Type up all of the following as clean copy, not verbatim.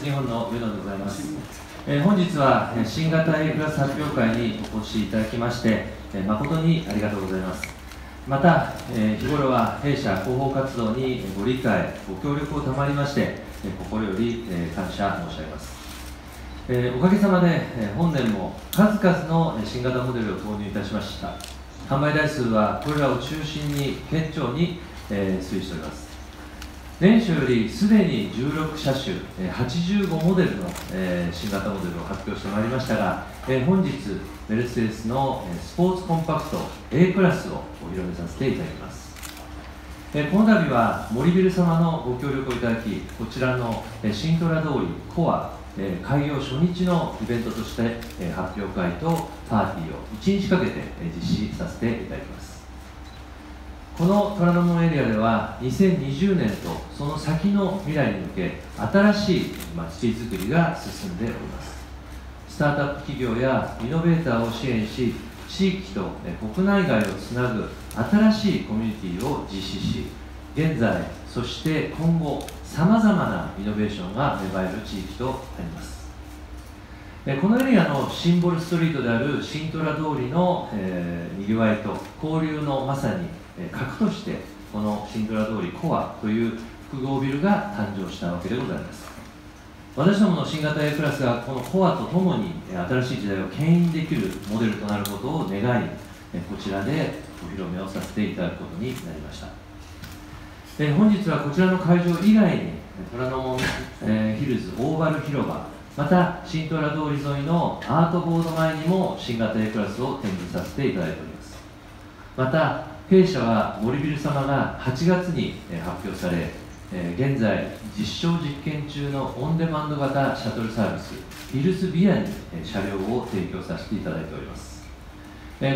日本の上野でございます。本日は新型 A クラス発表会にお越しいただきまして誠にありがとうございます。また日頃は弊社広報活動にご理解ご協力を賜りまして心より感謝申し上げます。おかげさまで本年も数々の新型モデルを投入いたしました。販売台数はこれらを中心に堅調に推移しております。年初よりすでに16車種、85モデルの新型モデルを発表してまいりましたが、本日、メルセデスのスポーツコンパクト A クラスをお披露目させていただきます。この度は森ビル様のご協力をいただき、こちらの新虎通りコア開業初日のイベントとして発表会とパーティーを1日かけて実施させていただきます。この虎ノ門エリアでは2020年とその先の未来に向け新しい街づくりが進んでおります。スタートアップ企業やイノベーターを支援し、地域と国内外をつなぐ新しいコミュニティを実施し、現在そして今後さまざまなイノベーションが芽生える地域となります。このエリアのシンボルストリートである新虎通りのにぎわいと交流のまさに核としてこの新虎通りコアという複合ビルが誕生したわけでございます。私どもの新型 A クラスがこのコアとともに新しい時代を牽引できるモデルとなることを願い、こちらでお披露目をさせていただくことになりました。本日はこちらの会場以外に虎ノ門ヒルズオーバル広場、また新虎通り沿いのアートボード前にも新型 A クラスを展示させていただいております。また弊社は森ビル様が8月に発表され、現在実証実験中のオンデマンド型シャトルサービスビルスビアに車両を提供させていただいております。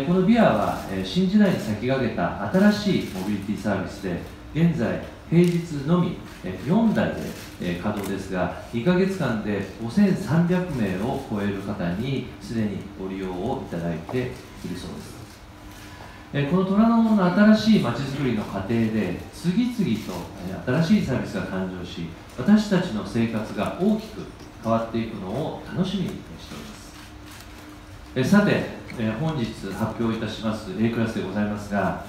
このビアは新時代に先駆けた新しいモビリティサービスで、現在平日のみ4台で稼働ですが、2ヶ月間で5300名を超える方にすでにご利用をいただいているそうです。この虎ノ門の新しいまちづくりの過程で次々と新しいサービスが誕生し、私たちの生活が大きく変わっていくのを楽しみにしております。さて、本日発表いたします A クラスでございますが、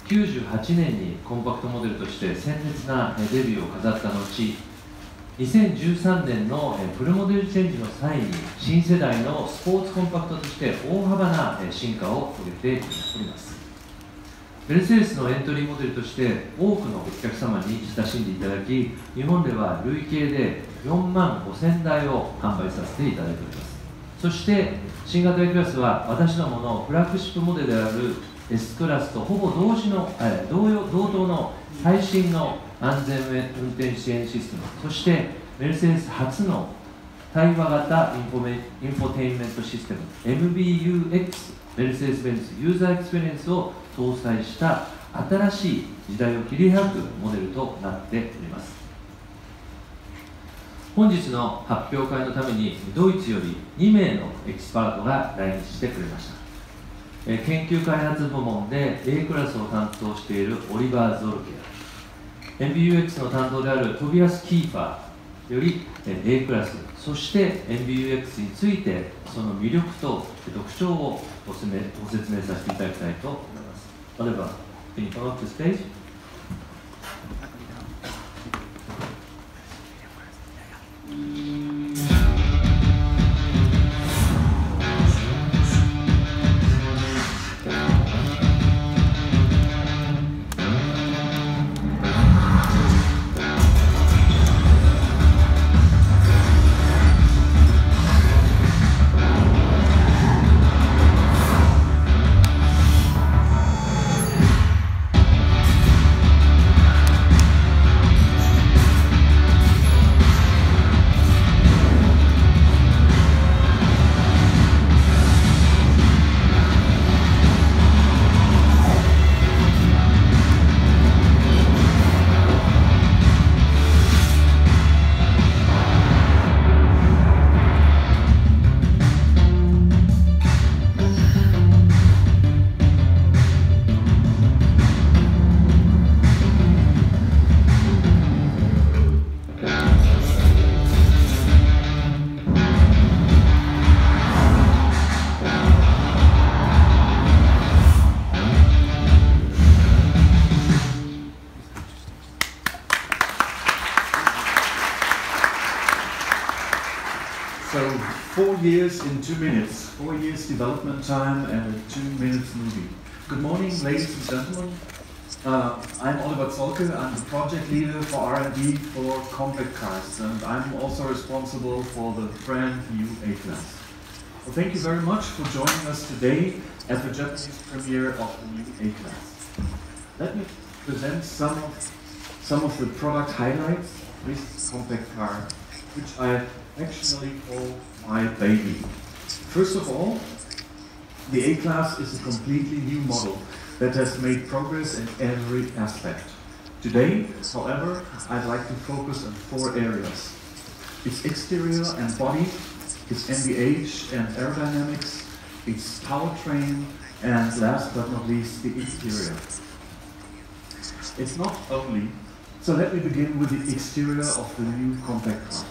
98年にコンパクトモデルとして鮮烈なデビューを飾った後、2013年のフルモデルチェンジの際に新世代のスポーツコンパクトとして大幅な進化を遂げております。メルセデスのエントリーモデルとして多くのお客様に親しんでいただき、日本では累計で4万5000台を販売させていただいております。そして新型 A クラスは私どものフラッグシップモデルである S クラスとほぼ同等の最新の安全運転支援システム、そしてメルセデス初の対話型インフォテインメントシステム Mbux メルセデス・ベンツユーザーエクスペリエンスを搭載した新しい時代を切り開くモデルとなっております。本日の発表会のためにドイツより2名のエキスパートが来日してくれました。研究開発部門で A クラスを担当しているオリバー・ゾルケア、 MBUX の担当であるトビアス・キーファーより A クラス、そして MBUX についてその魅力と特徴をご説明させていただきたいと思います。例えば、can you come up to stage? 4 years in 2 minutes. 4 years development time and a 2 minutes movie. Good morning, ladies and gentlemen. I'm Oliver Zolke. I'm the project leader for R&D for compact cars, and I'm also responsible for the brand new A-Class. Well, thank you very much for joining us today at the Japanese premiere of the new A-Class. Let me present some of the product highlights of this compact car, which I actually call my baby. First of all, the A-Class is a completely new model that has made progress in every aspect. Today, however, I'd like to focus on 4 areas: its exterior and body, its NVH and aerodynamics, its powertrain, and last but not least, the interior. It's not only, so let me begin with the exterior of the new compact car.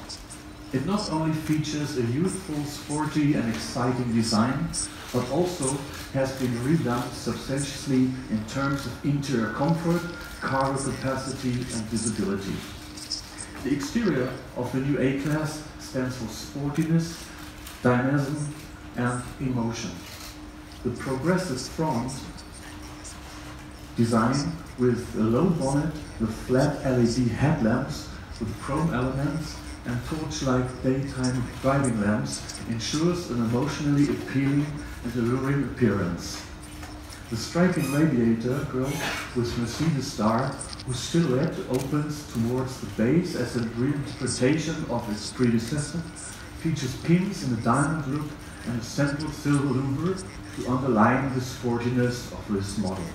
It not only features a youthful, sporty and exciting design, but also has been revamped substantially in terms of interior comfort, cargo capacity and visibility. The exterior of the new A-Class stands for sportiness, dynamism and emotion. The progressive front design with a low bonnet with flat LED headlamps with chrome elements and torch-like daytime driving lamps ensures an emotionally appealing and alluring appearance. The striking radiator grille with Mercedes star, whose silhouette opens towards the base as a reinterpretation of its predecessor, features pins in a diamond look and a central silver louver to underline the sportiness of this model.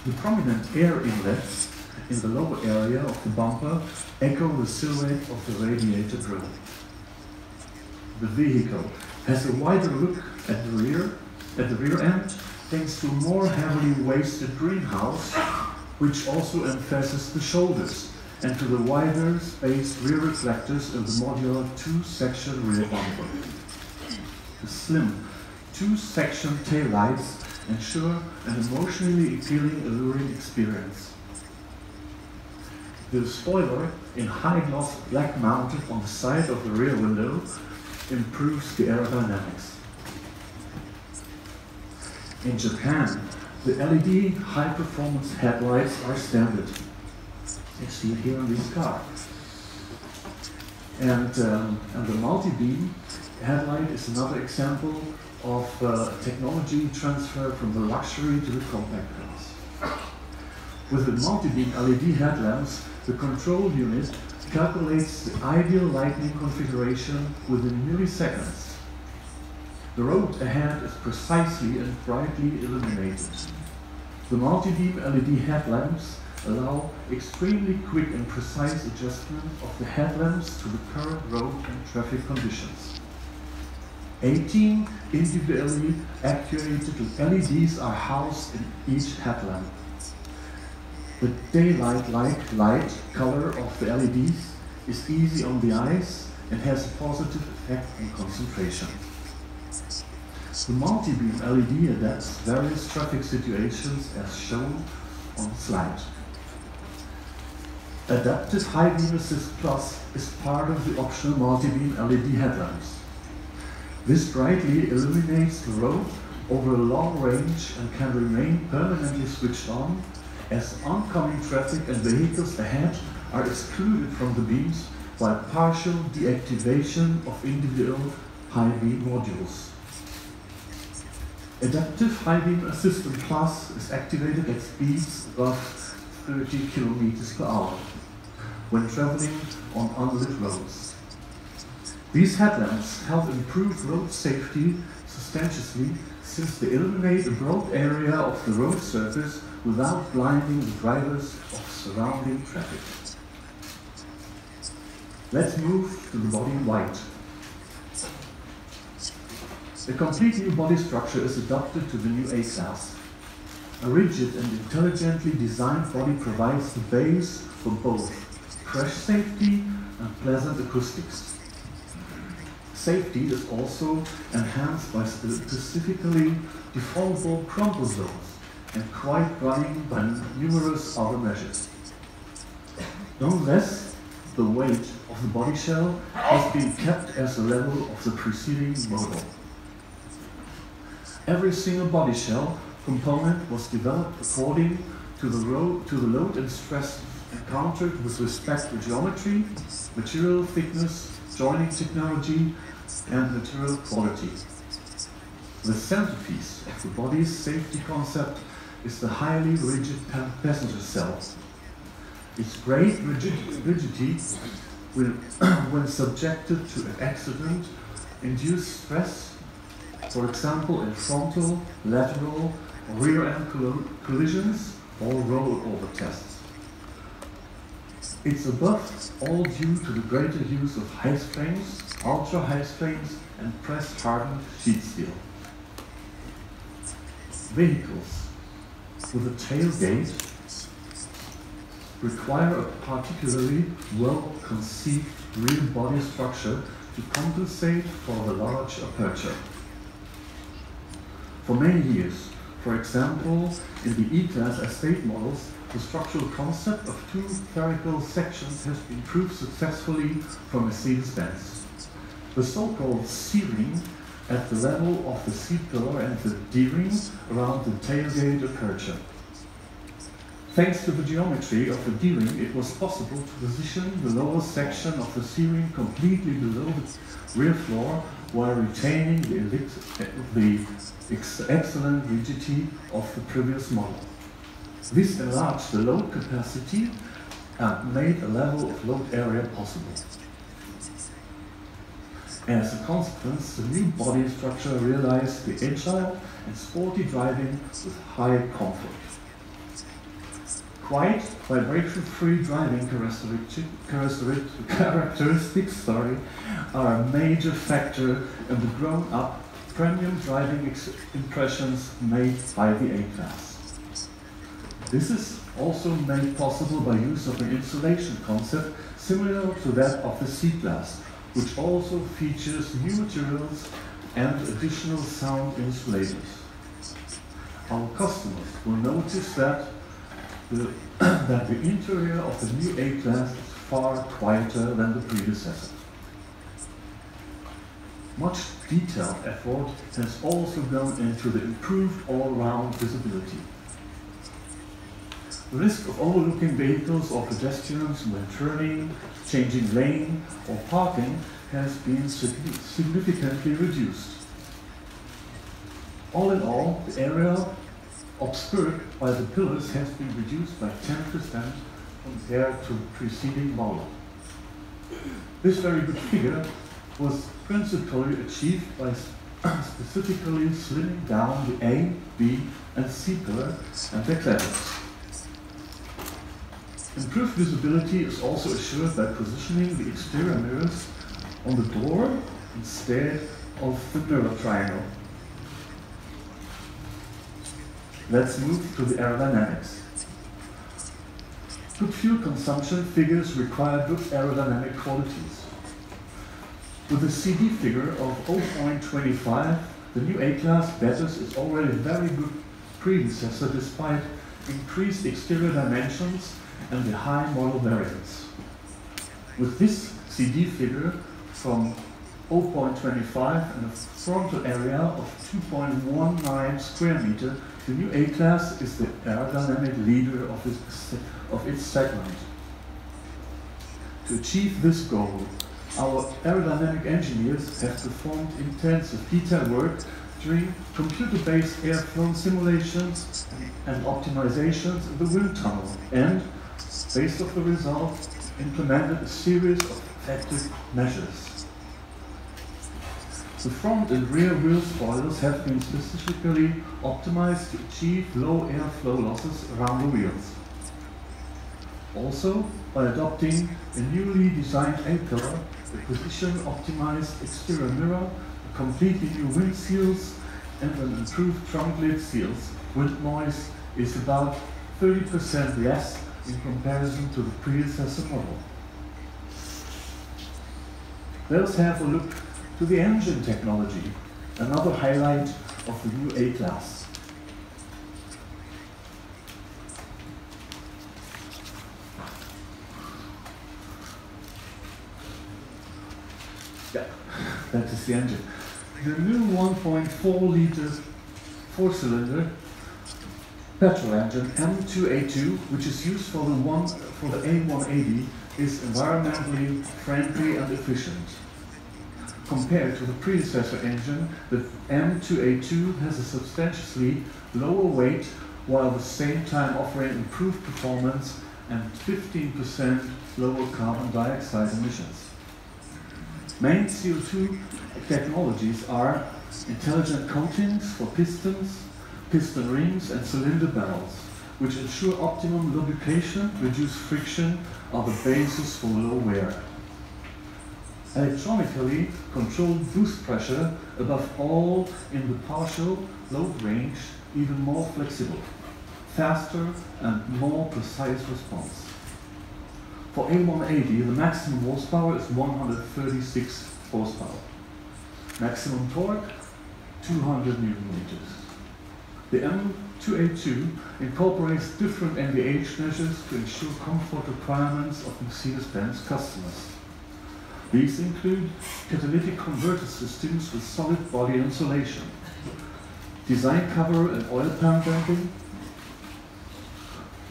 The prominent air inlets in the lower area of the bumper echo the silhouette of the radiator grille. The vehicle has a wider look at the rear end, thanks to a more heavily waisted greenhouse, which also emphasizes the shoulders, and to the wider spaced rear reflectors of the modular 2-section rear bumper. The slim 2-section taillights ensure an emotionally appealing, alluring experience. The spoiler, in high-gloss black mounted on the side of the rear window, improves the aerodynamics. In Japan, the LED high-performance headlights are standard. You see it here on this car. And the multi-beam headlight is another example of technology transfer from the luxury to the compact cars. With the multi-beam LED headlamps, the control unit calculates the ideal lighting configuration within milliseconds. The road ahead is precisely and brightly illuminated. The multi-beam LED headlamps allow extremely quick and precise adjustment of the headlamps to the current road and traffic conditions. 18 individually actuated LEDs are housed in each headlamp. The daylight-like light color of the LEDs is easy on the eyes and has a positive effect on concentration. The multi-beam LED adapts various traffic situations as shown on the slide. Adaptive High Beam Assist Plus is part of the optional multi-beam LED headlamps. This brightly illuminates the road over a long range and can remain permanently switched on as oncoming traffic and vehicles ahead are excluded from the beams by partial deactivation of individual high beam modules. Adaptive High Beam Assistant Plus is activated at speeds above 30 km per hour when traveling on unlit roads. These headlamps help improve road safety substantially since they illuminate a broad area of the road surface without blinding the drivers of surrounding traffic. Let's move to the body in white. A complete new body structure is adapted to the new A-Class. A rigid and intelligently designed body provides the base for both crash safety and pleasant acoustics. Safety is also enhanced by specifically deformable crumple zones and quiet running by numerous other measures. Nonetheless, the weight of the body shell has been kept as the level of the preceding model. Every single body shell component was developed according to the load and stress encountered with respect to geometry, material thickness, joining technology, and material quality. The centerpiece of the body's safety concept is the highly rigid passenger cell. Its great rigidity will, when subjected to an accident, induce stress, for example in frontal, lateral, or rear-end collisions or rollover tests. It's above all due to the greater use of high strains, ultra-high strains, and press-hardened sheet steel. Vehicles with a tailgate require a particularly well-conceived rear body structure to compensate for the large aperture. For many years, for example, in the E-Class estate models, the structural concept of two spherical sections has been proved successfully from Mercedes-Benz. The so-called C-ring at the level of the seat pillar and the D-ring around the tailgate aperture. Thanks to the geometry of the D-ring, it was possible to position the lower section of the C-ring completely below the rear floor while retaining the excellent rigidity of the previous model. This enlarged the load capacity and made a level of load area possible. As a consequence, the new body structure realized the agile and sporty driving with high comfort. Quiet, vibration-free driving characteristics are a major factor in the grown-up premium driving impressions made by the A-Class. This is also made possible by use of an insulation concept similar to that of the C-Class, which also features new materials and additional sound insulators. Our customers will notice that the interior of the new A-Class is far quieter than the predecessor. Much detailed effort has also gone into the improved all-round visibility. The risk of overlooking vehicles or pedestrians when turning, changing lane, or parking has been significantly reduced. All in all, the area obscured by the pillars has been reduced by 10% compared to the preceding model. This very good figure was principally achieved by specifically slimming down the A, B, and C pillar and their clevers. Improved visibility is also assured by positioning the exterior mirrors on the door instead of the mirror triangle. Let's move to the aerodynamics. Good fuel consumption figures require good aerodynamic qualities. With a CD figure of 0.25, the new A-Class betters its already very good predecessor despite increased exterior dimensions and the high model variance. With this CD figure from 0.25 and a frontal area of 2.19 square meter, the new A-Class is the aerodynamic leader of its segment. To achieve this goal, our aerodynamic engineers have performed intensive detail work during computer-based airflow simulations and optimizations in the wind tunnel and, based on the results, implemented a series of effective measures. The front and rear wheel spoilers have been specifically optimized to achieve low airflow losses around the wheels. Also, by adopting a newly designed A-pillar, the position-optimized exterior mirror, a completely new wind seals, and an improved trunk lid seals, wind noise is about 30% less in comparison to the predecessor model. Let's have a look to the engine technology, another highlight of the new A-Class. Yeah, that is the engine. The new 1.4-liter four-cylinder petrol engine M2A2, which is used for the A180, is environmentally friendly and efficient. Compared to the predecessor engine, the M2A2 has a substantially lower weight while at the same time offering improved performance and 15% lower carbon dioxide emissions. Main CO2 technologies are intelligent coatings for pistons, piston rings and cylinder barrels, which ensure optimum lubrication, reduce friction, are the basis for low wear. Electronically controlled boost pressure, above all in the partial load range, even more flexible, faster and more precise response. For A180, the maximum horsepower is 136 horsepower. Maximum torque, 200 Newton meters. The M2A2 incorporates different NVH measures to ensure comfort requirements of Mercedes-Benz customers. These include catalytic converter systems with solid body insulation, design cover and oil pan damping.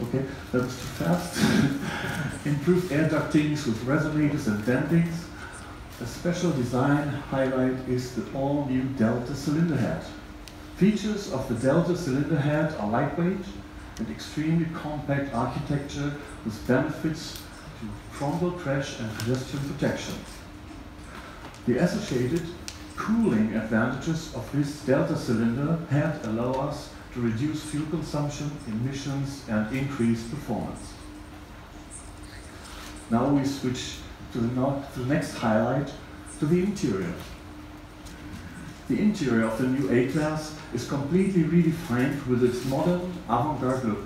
Okay, that was too fast. Improved air ductings with resonators and dampings. A special design highlight is the all-new Delta cylinder head. Features of the Delta cylinder head are lightweight and extremely compact architecture with benefits to frontal crash and pedestrian protection. The associated cooling advantages of this Delta cylinder head allow us to reduce fuel consumption, emissions and increase performance. Now we switch to the next highlight, to the interior. The interior of the new A-Class is completely redefined with its modern, avant-garde look.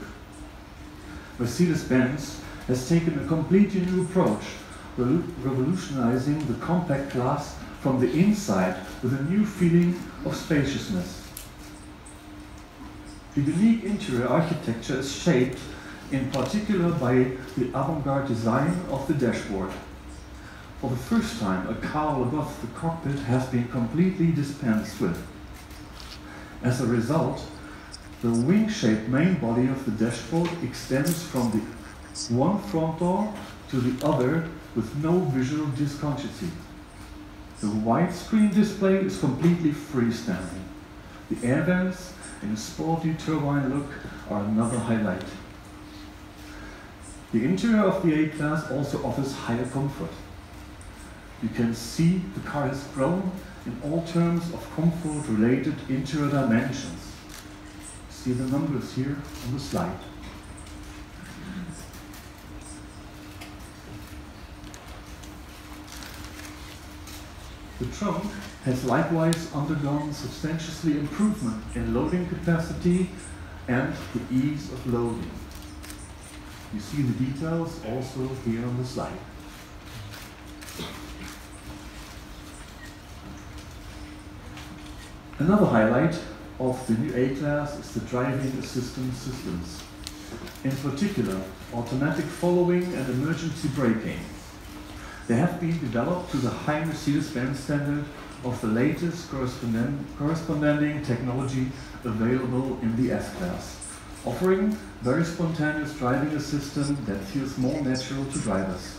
Mercedes-Benz has taken a completely new approach, revolutionizing the compact class from the inside with a new feeling of spaciousness. The unique interior architecture is shaped in particular by the avant-garde design of the dashboard. For the first time, a cowl above the cockpit has been completely dispensed with. As a result, the wing-shaped main body of the dashboard extends from the one front door to the other with no visual discontinuity. The widescreen display is completely freestanding. The air vents in a sporty turbine look are another highlight. The interior of the A-Class also offers higher comfort. You can see the car has grown in all terms of comfort-related interior dimensions. See the numbers here on the slide. The trunk has likewise undergone substantial improvement in loading capacity and the ease of loading. You see the details also here on the slide. Another highlight of the new A-Class is the driving assistance systems. In particular, automatic following and emergency braking. They have been developed to the high Mercedes-Benz standard of the latest corresponding technology available in the S-Class, offering very spontaneous driving assistance that feels more natural to drivers.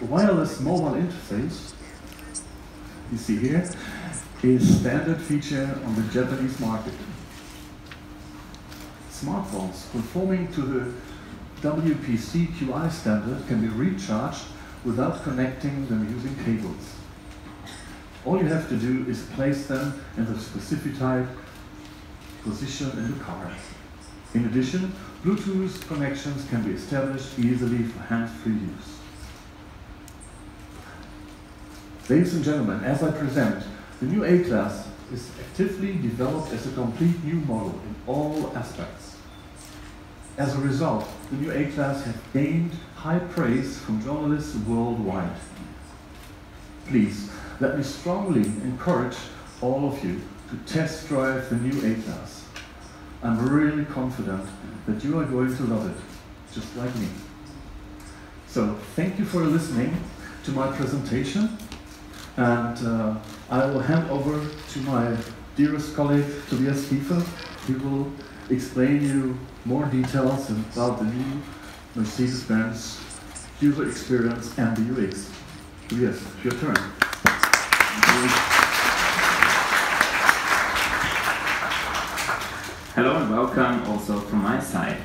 A wireless mobile interface, you see here, is standard feature on the Japanese market. Smartphones conforming to the WPC-QI standard can be recharged without connecting them using cables. All you have to do is place them in the specified position in the car. In addition, Bluetooth connections can be established easily for hands-free use. Ladies and gentlemen, as I present, the new A-Class is actively developed as a complete new model in all aspects. As a result, the new A-Class has gained high praise from journalists worldwide. Please, let me strongly encourage all of you to test drive the new A-Class. I'm really confident that you are going to love it, just like me. So, thank you for listening to my presentation, and I will hand over to my dearest colleague Tobias Kiefer. He will explain you more details about the new Mercedes-Benz user experience and the UX. Tobias, it's your turn. Hello and welcome also from my side.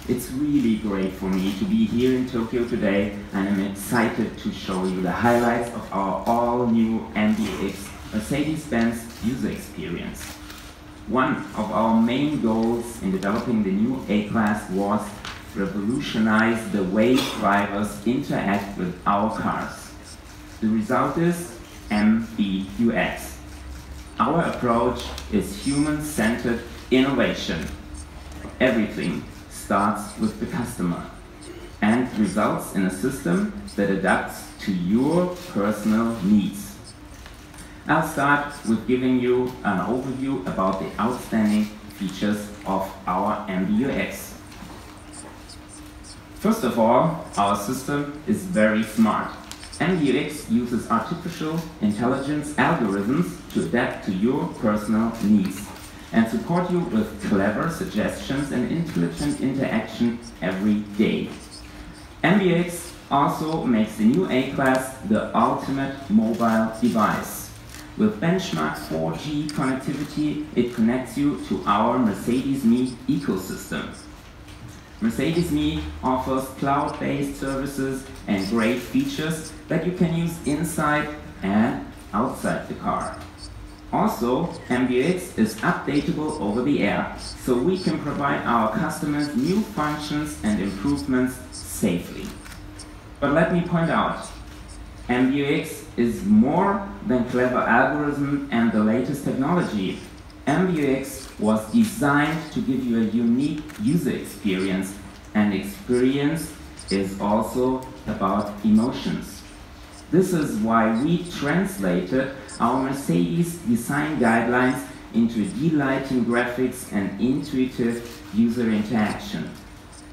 It's really great for me to be here in Tokyo today, and I'm excited to show you the highlights of our all-new MBUX Mercedes-Benz user experience. One of our main goals in developing the new A-Class was revolutionize the way drivers interact with our cars. The result is MBUX. Our approach is human-centered innovation. Everything starts with the customer and results in a system that adapts to your personal needs. I'll start with giving you an overview about the outstanding features of our MBUX. First of all, our system is very smart. MBUX uses artificial intelligence algorithms to adapt to your personal needs and support you with clever suggestions and intelligent interaction every day. MBUX also makes the new A-Class the ultimate mobile device. With benchmark 4G connectivity, it connects you to our Mercedes-Me ecosystem. Mercedes-Me offers cloud-based services and great features that you can use inside and outside the car. Also, MBUX is updatable over the air, so we can provide our customers new functions and improvements safely. But let me point out, MBUX is more than clever algorithm and the latest technology. MBUX was designed to give you a unique user experience, and experience is also about emotions. This is why we translated our Mercedes design guidelines into delighting graphics and intuitive user interaction.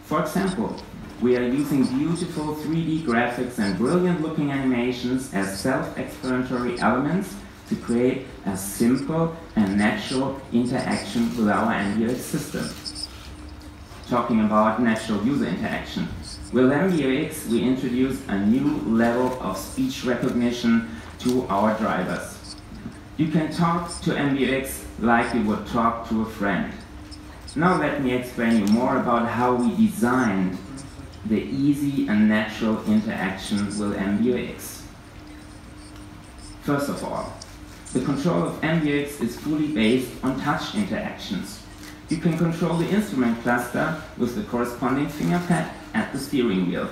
For example, we are using beautiful 3D graphics and brilliant-looking animations as self-explanatory elements to create a simple and natural interaction with our MBUX system. Talking about natural user interaction, with MBUX we introduced a new level of speech recognition to our drivers. You can talk to MBUX like you would talk to a friend. Now let me explain you more about how we designed the easy and natural interaction with MBUX. First of all, the control of MBUX is fully based on touch interactions. You can control the instrument cluster with the corresponding finger pad at the steering wheel.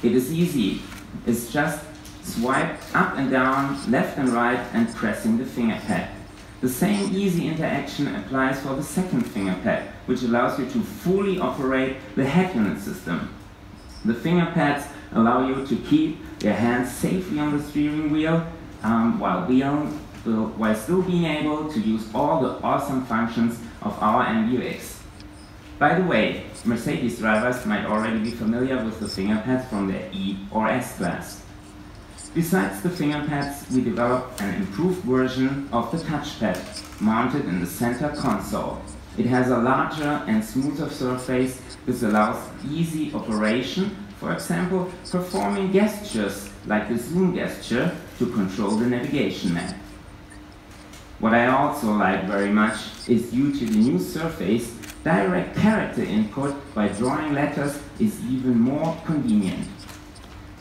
It is easy. It's just swipe up and down, left and right, and pressing the finger pad. The same easy interaction applies for the second finger pad, which allows you to fully operate the head unit system. The finger pads allow you to keep your hands safely on the steering wheel while still being able to use all the awesome functions of our MBUX. By the way, Mercedes drivers might already be familiar with the finger pads from their E or S class. Besides the finger pads, we developed an improved version of the touchpad mounted in the center console. It has a larger and smoother surface. This allows easy operation, for example, performing gestures like the zoom gesture to control the navigation map. What I also like very much is due to the new surface, direct character input by drawing letters is even more convenient.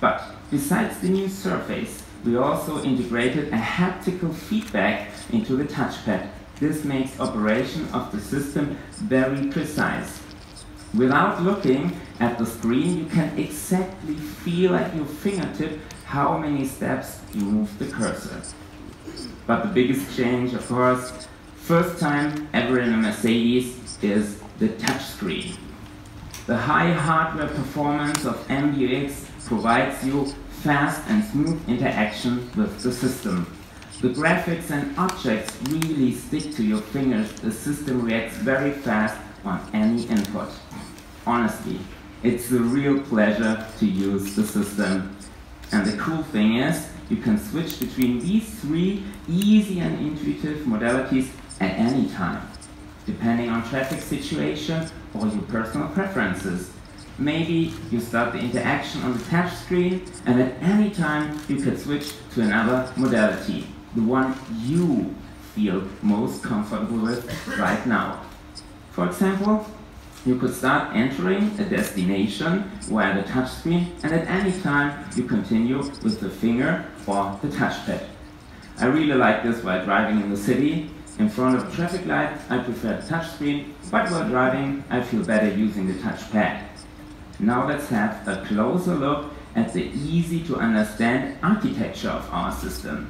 But besides the new surface, we also integrated a haptical feedback into the touchpad. This makes operation of the system very precise. Without looking at the screen, you can exactly feel at your fingertip how many steps you move the cursor. But the biggest change, of course, first time ever in a Mercedes, is the touchscreen. The high hardware performance of MBUX provides you fast and smooth interaction with the system. The graphics and objects really stick to your fingers. The system reacts very fast on any input. Honestly, it's a real pleasure to use the system. And the cool thing is, you can switch between these three easy and intuitive modalities at any time, depending on traffic situation or your personal preferences. Maybe you start the interaction on the touch screen, and at any time you can switch to another modality, the one you feel most comfortable with right now. For example, you could start entering a destination via the touchscreen, and at any time you continue with the finger or the touchpad. I really like this while driving in the city. In front of a traffic light, I prefer the touchscreen, but while driving, I feel better using the touchpad. Now let's have a closer look at the easy-to-understand architecture of our system.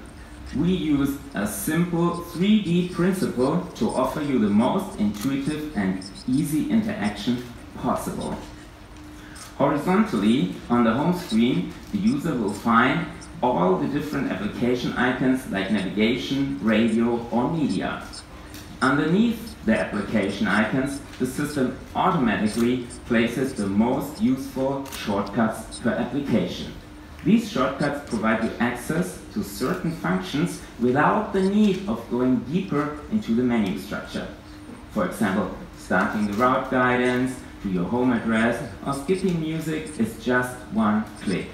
We use a simple 3D principle to offer you the most intuitive and easy interaction possible. Horizontally, on the home screen, the user will find all the different application icons like navigation, radio, or media. Underneath the application icons, the system automatically places the most useful shortcuts per application. These shortcuts provide you access to certain functions without the need of going deeper into the menu structure. For example, starting the route guidance, to your home address, or skipping music is just one click.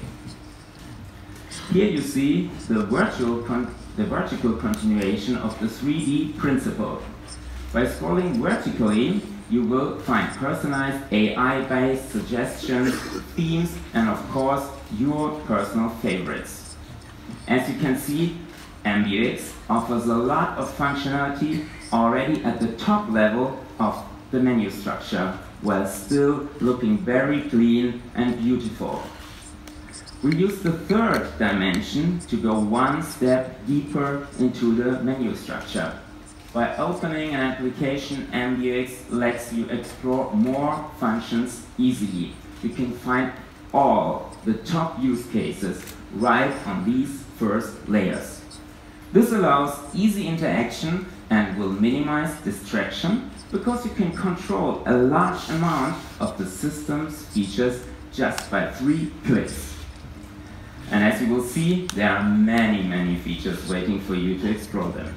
Here you see the vertical continuation of the 3D principle. By scrolling vertically, you will find personalized AI-based suggestions, themes, and of course, your personal favorites. As you can see, Mbux offers a lot of functionality already at the top level of the menu structure, while still looking very clean and beautiful. We use the third dimension to go one step deeper into the menu structure. By opening an application, Mbux lets you explore more functions easily. You can find all the top use cases right on these first layers. This allows easy interaction and will minimize distraction because you can control a large amount of the system's features just by 3 clicks. And as you will see, there are many features waiting for you to explore them.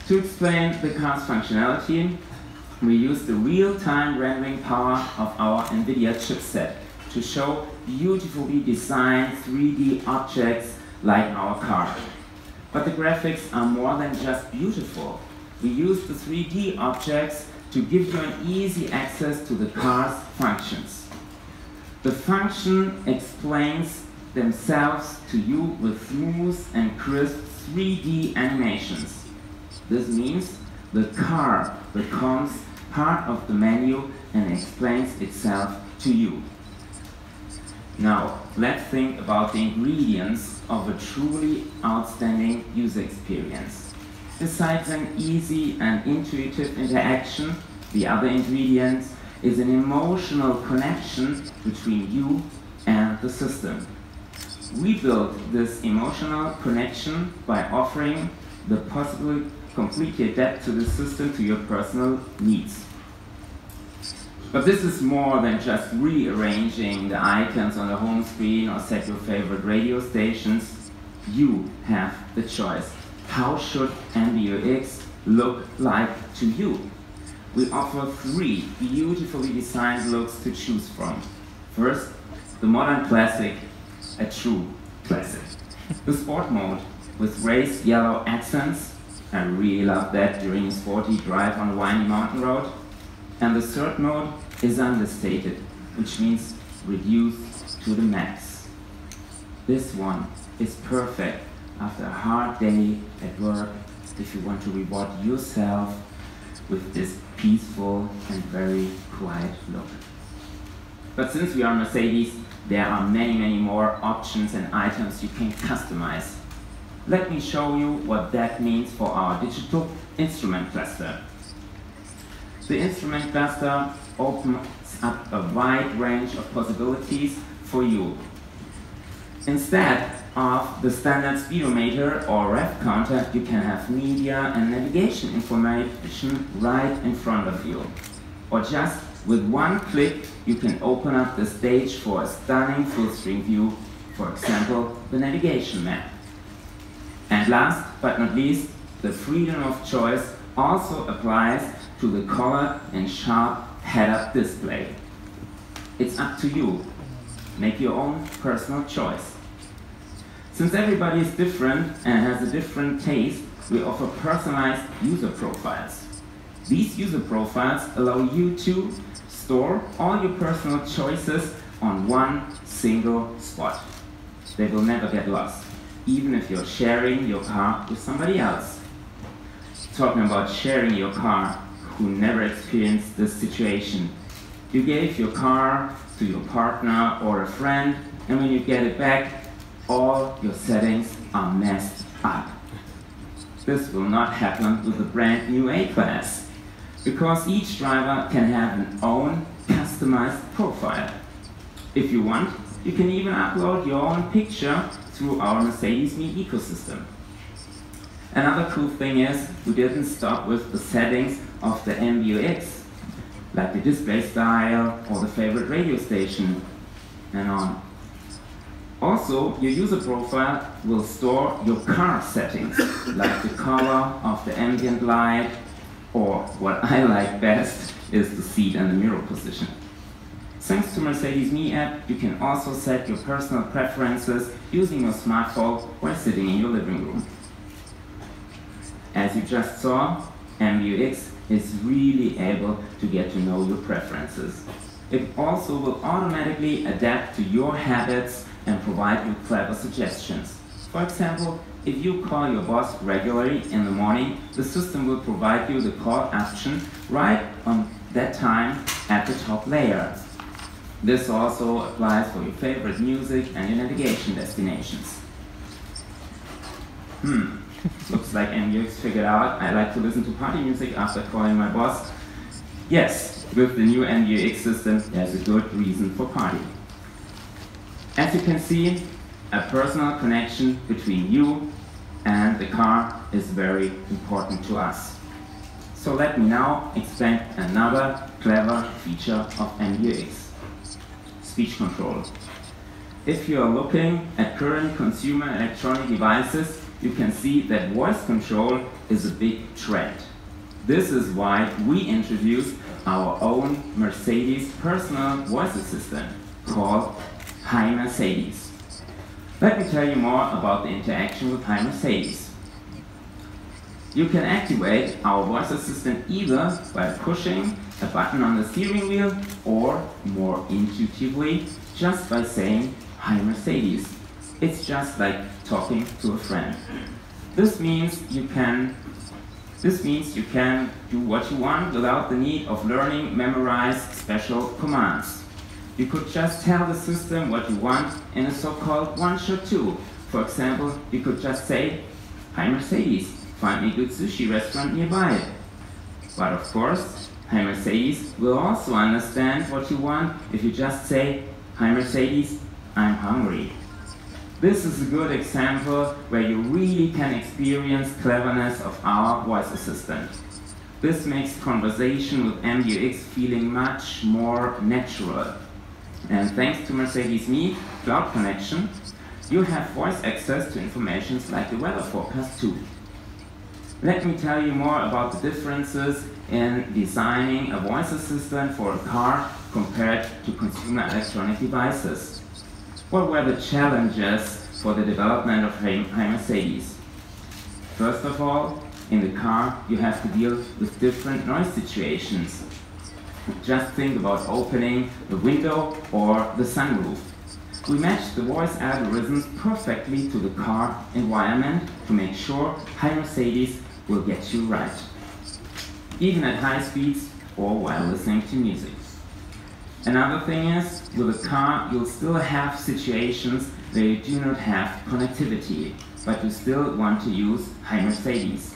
To explain the car's functionality, we use the real-time rendering power of our NVIDIA chipset to show beautifully designed 3D objects like our car. But the graphics are more than just beautiful. We use the 3D objects to give you an easy access to the car's functions. The function explains themselves to you with smooth and crisp 3D animations. This means the car becomes part of the menu and explains itself to you. Now, let's think about the ingredients of a truly outstanding user experience. Besides an easy and intuitive interaction, the other ingredient is an emotional connection between you and the system. We built this emotional connection by offering the possibility to completely adapt to the system to your personal needs. But this is more than just rearranging the icons on the home screen or set your favorite radio stations. You have the choice. How should Mbux look like to you? We offer 3 beautifully designed looks to choose from. First, the modern classic, a true classic. The sport mode with raised yellow accents. I really love that during a sporty drive on a windy mountain road. And the third mode is understated, which means reduced to the max. This one is perfect after a hard day at work if you want to reward yourself with this peaceful and very quiet look. But since we are Mercedes, there are many more options and items you can customize. Let me show you what that means for our digital instrument cluster. The instrument cluster opens up a wide range of possibilities for you. Instead of the standard speedometer or rev counter, you can have media and navigation information right in front of you. Or just with one click, you can open up the stage for a stunning full-screen view for example, the navigation map. And last but not least, the freedom of choice also applies to the color and sharp head-up display. It's up to you. Make your own personal choice. Since everybody is different and has a different taste, we offer personalized user profiles. These user profiles allow you to store all your personal choices on one single spot. They will never get lost, even if you're sharing your car with somebody else. Talking about sharing your car, who never experienced this situation? You gave your car to your partner or a friend, and when you get it back, all your settings are messed up. This will not happen with the brand new A-Class, because each driver can have an own customized profile. If you want, you can even upload your own picture through our Mercedes-Me ecosystem. Another cool thing is, we didn't stop with the settings of the Mbux, like the display style or the favorite radio station, and on. Also, your user profile will store your car settings, like the color of the ambient light, or what I like best is the seat and the mirror position. Thanks to Mercedes-Me app, you can also set your personal preferences using your smartphone while sitting in your living room. As you just saw, Mbux is really able to get to know your preferences. It also will automatically adapt to your habits and provide you clever suggestions. For example, if you call your boss regularly in the morning, the system will provide you the call option right on that time at the top layer. This also applies for your favorite music and your navigation destinations. Looks like Mbux figured out I like to listen to party music after calling my boss. Yes, with the new Mbux system, there's a good reason for party. As you can see, a personal connection between you and the car is very important to us. So let me now explain another clever feature of Mbux: speech control. If you are looking at current consumer electronic devices, you can see that voice control is a big trend. This is why we introduced our own Mercedes personal voice assistant called Hi Mercedes. Let me tell you more about the interaction with Hi Mercedes. You can activate our voice assistant either by pushing a button on the steering wheel or, more intuitively, just by saying Hi Mercedes. It's just like talking to a friend. This means you can do what you want without the need of learning memorized special commands. You could just tell the system what you want in a so-called one-shot tool. For example, you could just say, Hi Mercedes, find me a good sushi restaurant nearby. But of course, Hi Mercedes will also understand what you want if you just say, Hi Mercedes, I'm hungry. This is a good example where you really can experience cleverness of our voice assistant. This makes conversation with Mbux feeling much more natural. And thanks to Mercedes-Me Cloud Connection, you have voice access to information like the weather forecast too. Let me tell you more about the differences in designing a voice assistant for a car compared to consumer electronic devices. What were the challenges for the development of Hi Mercedes? First of all, in the car you have to deal with different noise situations. Just think about opening the window or the sunroof. We matched the voice algorithms perfectly to the car environment to make sure Hi Mercedes will get you right, even at high speeds or while listening to music. Another thing is, with a car you'll still have situations where you do not have connectivity, but you still want to use Hi Mercedes.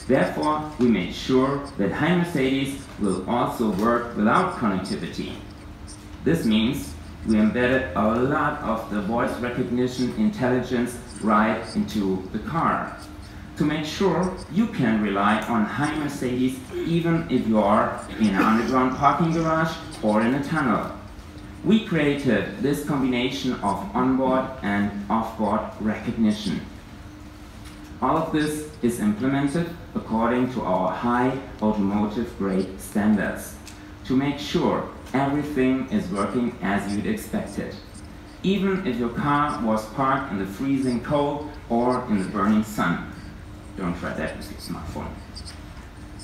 Therefore, we made sure that Hi Mercedes will also work without connectivity. This means we embedded a lot of the voice recognition intelligence right into the car, to make sure you can rely on Hi Mercedes even if you are in an underground parking garage or in a tunnel. We created this combination of onboard and offboard recognition. All of this is implemented according to our high automotive grade standards to make sure everything is working as you'd expect it, even if your car was parked in the freezing cold or in the burning sun. Don't try that with your smartphone.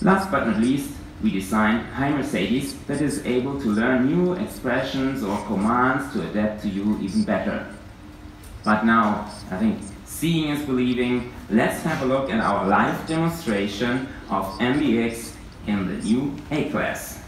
Last but not least, we designed Hi Mercedes that is able to learn new expressions or commands to adapt to you even better. But now, I think seeing is believing. Let's have a look at our live demonstration of Mbux in the new A class.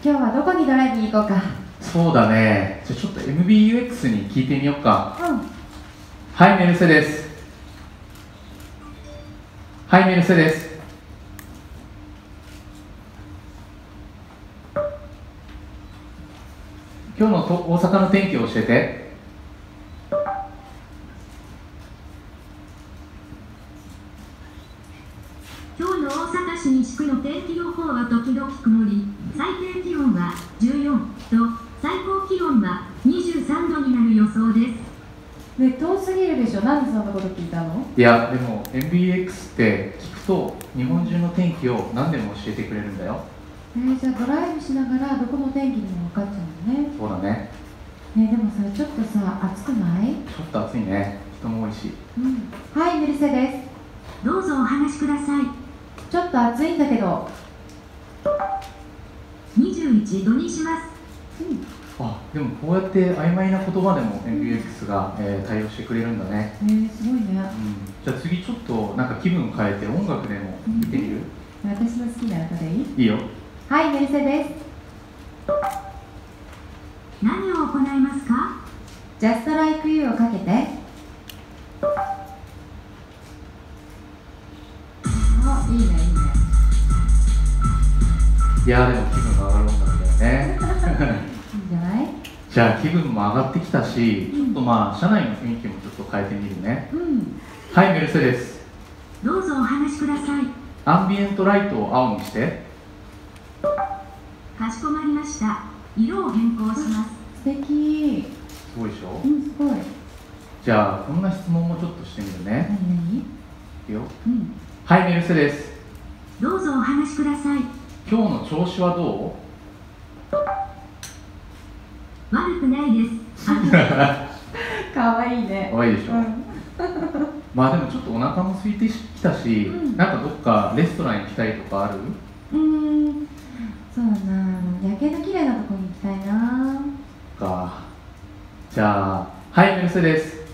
今日はどこにドライブに行こうか。そうだね。じゃあちょっと MBUX に聞いてみようか。はい、メルセデス。はい、メルセデス。今日の大阪の天気を教えて。今日の大阪市西区の天気予報は時々曇り、最低気温は14度、最高気温は23度になる予想です。ね、遠すぎるでしょ。なんでそんなこと聞いたの？いや、でも MBX って聞くと日本中の天気を何でも教えてくれるんだよ。じゃあドライブしながらどこの天気でも分かっちゃうのね。そうだね。ね、でもさ、ちょっとさ、暑くない？ちょっと暑いね。人も多いし。はい、メルセデス。どうぞお話しください。ちょっと暑いんだけど。21度にします。あ、でもこうやって曖昧な言葉でも MBX が、対応してくれるんだね。すごいね。じゃあ次ちょっとなんか気分変えて音楽でも見てみる？私の好きな歌でいい？いいよ。はい、メルセデス。何を行いますか？ Just Like You をかけて。いいね、いいね。いやでも気分が上がる音楽だよね。いいんじゃない？じゃあ気分も上がってきたし、ちょっとまあ車内の雰囲気もちょっと変えてみるね。はい、メルセデス。どうぞお話しください。アンビエントライトを青にして。かしこまりました。色を変更します。素敵。すごいでしょ？すごい。じゃあこんな質問もちょっとしてみるね。何？いいよ。はい、メルセデス。どうぞお話しください。今日の調子はどう？悪くないです。かわいいね。かわいいでしょ。まあでもちょっとお腹も空いてきたし、なんかどっかレストラン行きたいとかある？そうだな。夜景の綺麗なとこに行きたいな。じゃあ、はい、メルセデス。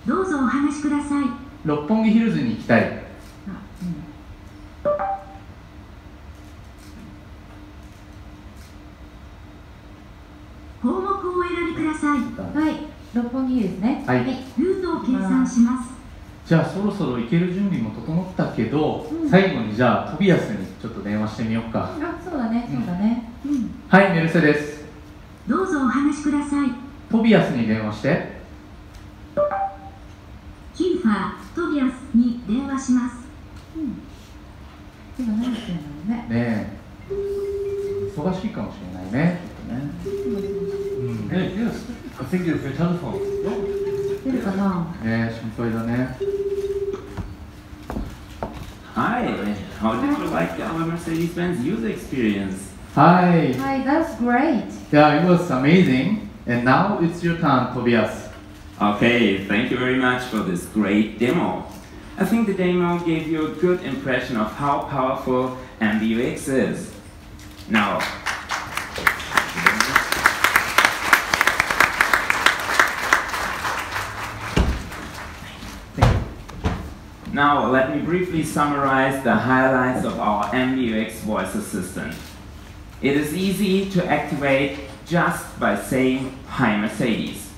どうぞお話しください。六本木ヒルズに行きたい。項目をお選びください。はい、六本木ですね。はい。ルートを計算します。じゃあそろそろ行ける準備も整ったけど、最後にじゃあトビアスにちょっと電話してみようか。そうだね、そうだね。はい、メルセデス。どうぞお話しください。トビアスに電話して。キルファー、トビアスに電話します。今何してんだろうね。ねえ、忙しいかもしれないね。ちょっとね。Yes. I think your telephone. 出るかな。心配だね。Hi, how did you like our Mercedes-Benz user experience? Hi. Hi, that's great. Yeah, it was amazing. And now it's your turn, Tobias. Okay, thank you very much for this great demo. I think the demo gave you a good impression of how powerful MBUX is. Now, let me briefly summarize the highlights of our MBUX voice assistant. It is easy to activate just by saying, "Hi Mercedes."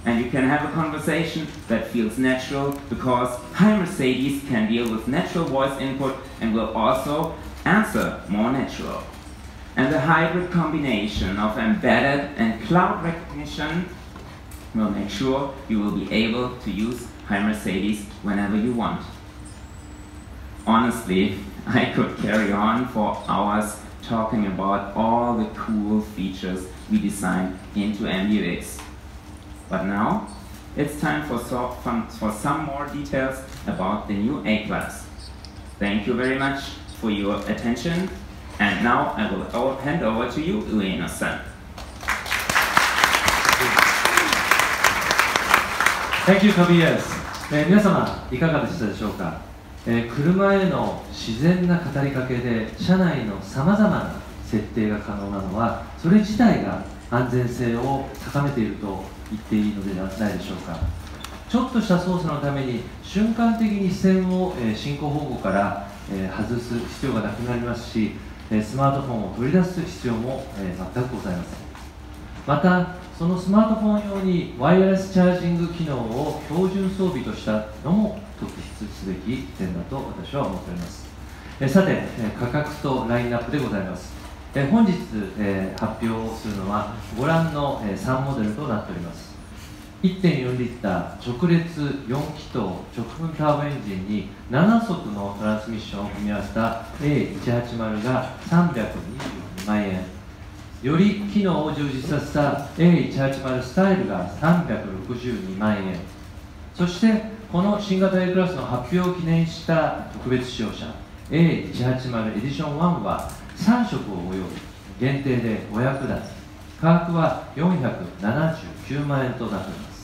And you can have a conversation that feels natural because Hi Mercedes can deal with natural voice input and will also answer more natural. And the hybrid combination of embedded and cloud recognition will make sure you will be able to use Hi Mercedes whenever you want. Honestly, I could carry on for hours talking about all the cool features we designed into MBUX. But now, it's time for some more details about the new A class. Thank you very much for your attention, and now I will hand over to you, Ueno-san. Thank you, Tobias. 皆様、いかがでしたでしょうか。車への自然な語りかけで車内のさまざまな設定が可能なのはそれ自体が安全性を高めていると言っていいのではないでしょうか。ちょっとした操作のために瞬間的に視線を進行方向から外す必要がなくなりますし、スマートフォンを取り出す必要も全くございません。またそのスマートフォン用にワイヤレスチャージング機能を標準装備としたのも特筆すべき点だと私は思っております。さて、価格とラインナップでございます。本日、発表するのはご覧の3モデルとなっております。1.4 リッター直列4気筒直噴ターボエンジンに7速のトランスミッションを組み合わせた A180 が322万円、より機能を充実させた A180 スタイルが362万円、そしてこの新型 A クラスの発表を記念した特別仕様車 A180 エディション1は3色をご用意、限定で500台、価格は479万円となっております。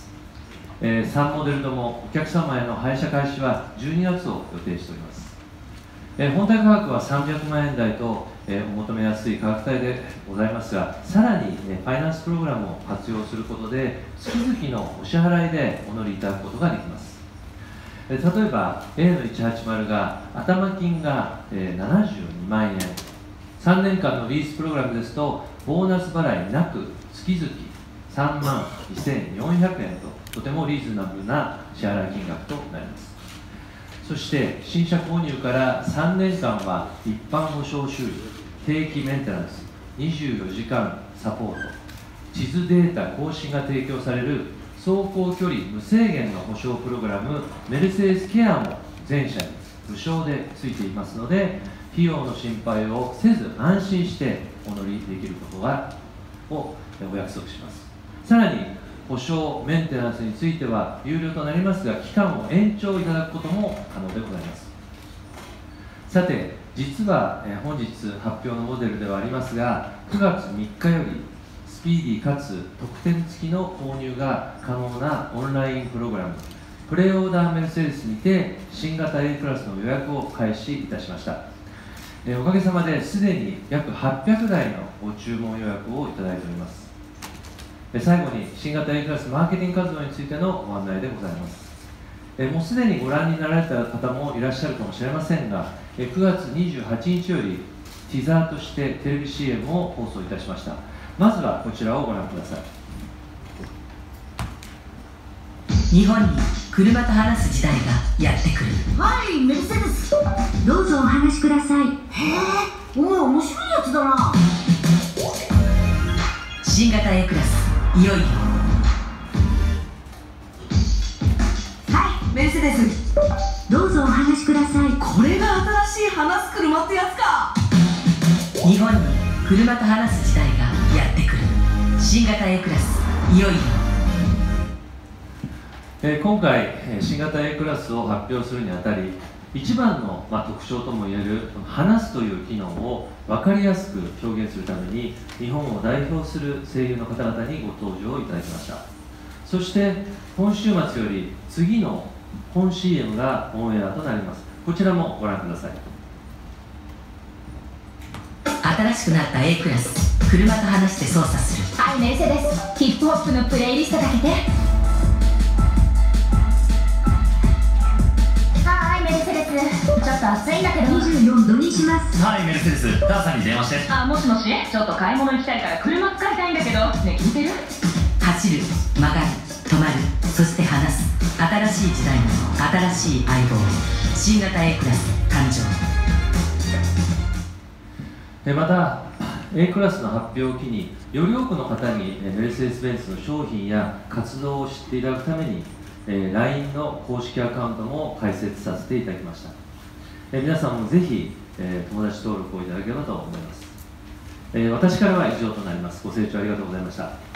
3モデルともお客様への配車開始は12月を予定しております。本体価格は300万円台と、お求めやすい価格帯でございますが、さらに、ファイナンスプログラムを活用することで月々のお支払いでお乗りいただくことができます。例えば A の180が頭金が、72万円、3年間のリースプログラムですとボーナス払いなく月々3万2400円ととてもリーズナブルな支払い金額となります。そして新車購入から3年間は一般保証修理、定期メンテナンス、24時間サポート、地図データ更新が提供される走行距離無制限の保証プログラムメルセデスケアも全車に無償でついていますので、費用の心配をせず安心してお乗りできることをお約束します。さらに保証メンテナンスについては有料となりますが、期間を延長いただくことも可能でございます。さて、実は本日発表のモデルではありますが、9月3日よりスピーディーかつ特典付きの購入が可能なオンラインプログラムプレオーダーメルセデスにて新型 A クラスの予約を開始いたしました。おかげさまですでに約800台のご注文予約をいただいております。最後に新型 A クラスマーケティング活動についてのご案内でございます。もうすでにご覧になられた方もいらっしゃるかもしれませんが、9月28日よりティザーとしてテレビ CM を放送いたしました。まずはこちらをご覧ください。日本に車と話す時代がやってくる。はい、メルセデス。どうぞお話しください。へえ、面白いやつだな。新型 A クラス、いよいよ。はい、メルセデス。どうぞお話しください。これが新しい話す車ってやつか。日本に車と話す時代がやってくる。新型 A クラス、いよいよ。今回、新型 A クラスを発表するにあたり、一番の、特徴ともいえる話すという機能を分かりやすく表現するために、日本を代表する声優の方々にご登場いただきました。そして今週末より次の本 CM がオンエアとなります。こちらもご覧ください。新しくなった A クラス、車と話して操作する。はい、メルセデス、ヒップホップのプレイリストかけて。はい、メルセデス、ちょっと暑いんだけど24度にします。はい、メルセデス、ダーさんに電話して。もしもし、ちょっと買い物行きたいから車使いたいんだけど、ね、聞いてる？走る、曲がる、止まる、そして話す。新しい時代の新しい相棒、新型 A クラス誕生。また A クラスの発表を機に、より多くの方にメルセデス・ベンツの商品や活動を知っていただくために、LINE の公式アカウントも開設させていただきました。皆さんもぜひ、友達登録をいただければと思います。私からは以上となります。ご清聴ありがとうございました。